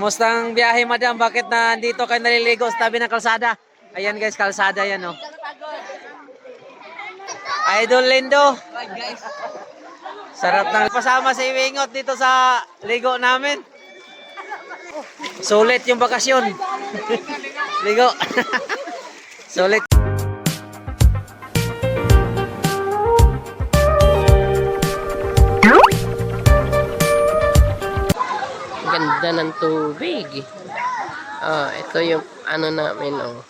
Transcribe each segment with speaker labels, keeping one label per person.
Speaker 1: Kamusta ang biyahe, madam? Bakit na dito kayo naliligo sa tabi ng kalsada? Ayan guys, kalsada yan oh. Idol Lindo. Sarap ng pasama si Iwingot dito sa ligo namin. Sulit yung bakasyon. Ligo. Sulit.
Speaker 2: Ganda ng tubig. Oh, ito yung ano namin, oh.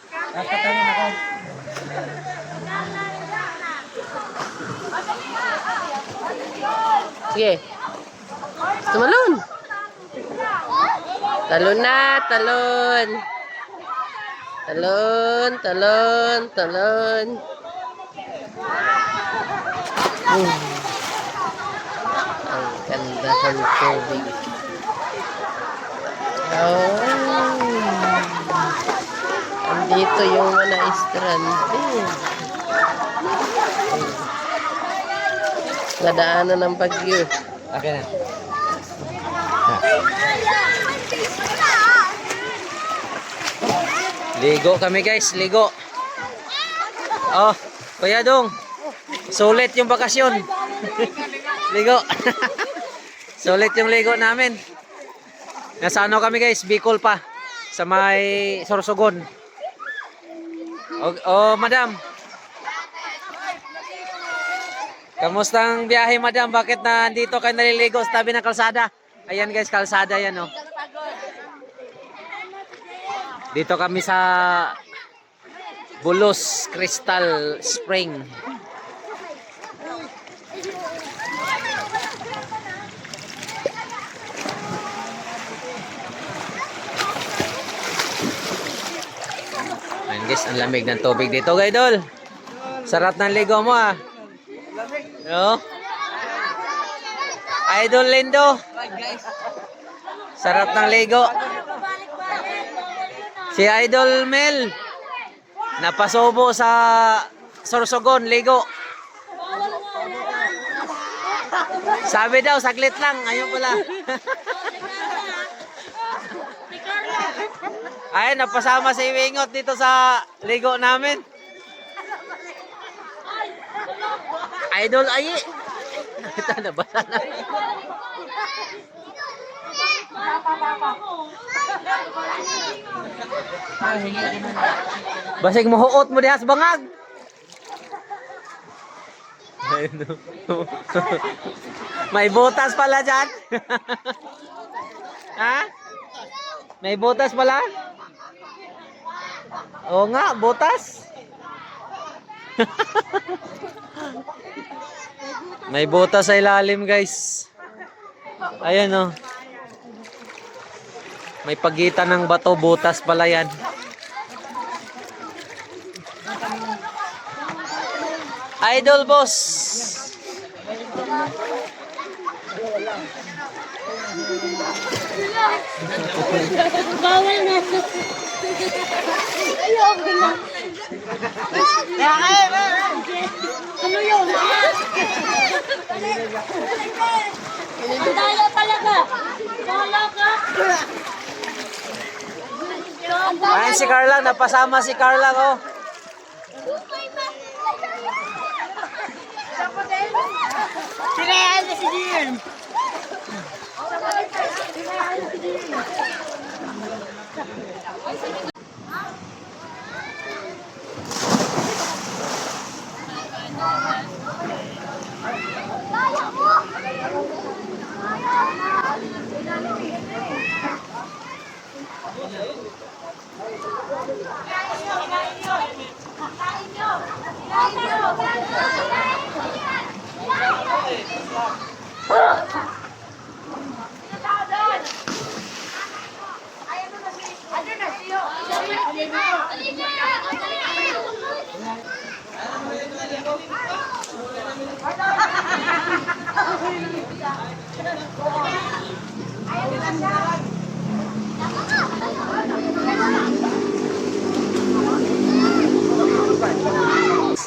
Speaker 2: Sige. Tumalon. Talon na, talon. Talon, talon, talon. Ang ganda ng tubig. Oh. Andito yung mga stranded. Nadaanan ng bagyo.
Speaker 1: Okay na. Ligo kami guys, ligo. Oh, Kuya Dong. Sulit yung bakasyon. Ligo. Sulit yung ligo namin. Nasa ano kami guys, Bicol pa. Sa may Sorsogon. Oh, madam. Kamusta ang biyahe, madam? Bakit na dito kayo naliligo sa tabi ng kalsada? Ayan guys, kalsada yan oh. Dito kami sa Bulos Crystal Spring. Ayan guys, ang lamig ng tubig dito, Idol. Sarap ng ligo mo ah. No? Idol Lindo. Sarap ng ligo. Si Idol Mel napasubo sa Sorsogon, ligo. Sabi daw, saglit lang. Ayun pala. Ay, napasama si Iwingot dito sa ligo namin. Idol Ayi. Ito na ba sana? Basig mohuot mo dihas bangag. May butas pala dyan. Ha? May butas pala? Oo nga, butas. May butas sa ilalim guys. Ayan oh. May pagitan ng bato, butas pala yan. Idol boss.
Speaker 3: Bawal na. Ayoko na. Ano yun? Ang daya talaga. Bala ka.
Speaker 1: Ayan si Carla, napasama si Carla oh.
Speaker 3: Sinayan na si Jim.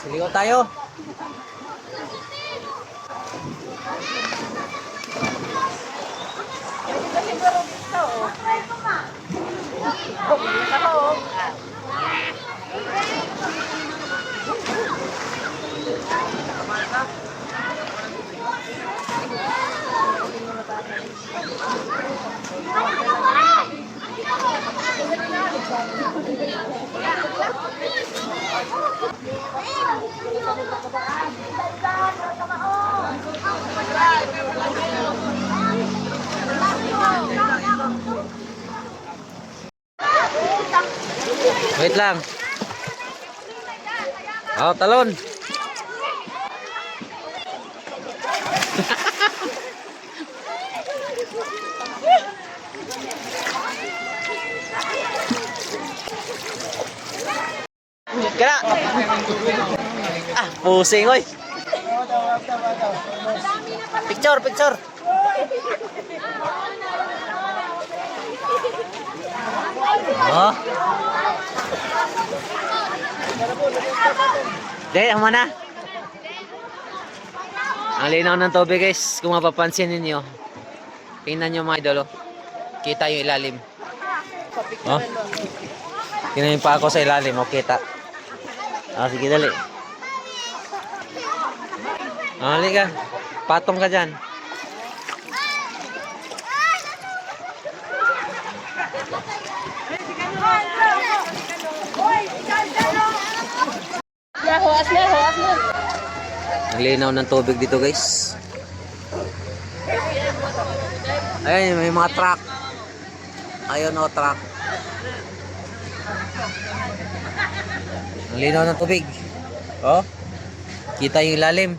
Speaker 1: Ligo tayo. Wait lang. Oh, talon. Kena. Ah, pusing oy. Picture, picture. Oh. Dahil, ang mana? Ang linaw ng tubig guys, kung mapapansin ninyo. Tingnan nyo mga idolo. Kita yung ilalim. Oh. Tingnan pa ako sa ilalim, o kita. Ah, sige dali. Ah, halika. Patong ka dyan.
Speaker 3: Huwas na, huwas na.
Speaker 1: Ang linaw ng tubig dito guys. Ayan, may mga truck. Ayun o, truck. Ang linaw ng tubig. Oh. Kita yung ilalim.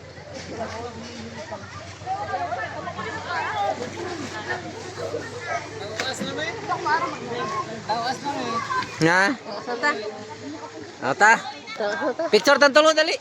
Speaker 1: Nga? Ata? Picture tan tulo dali.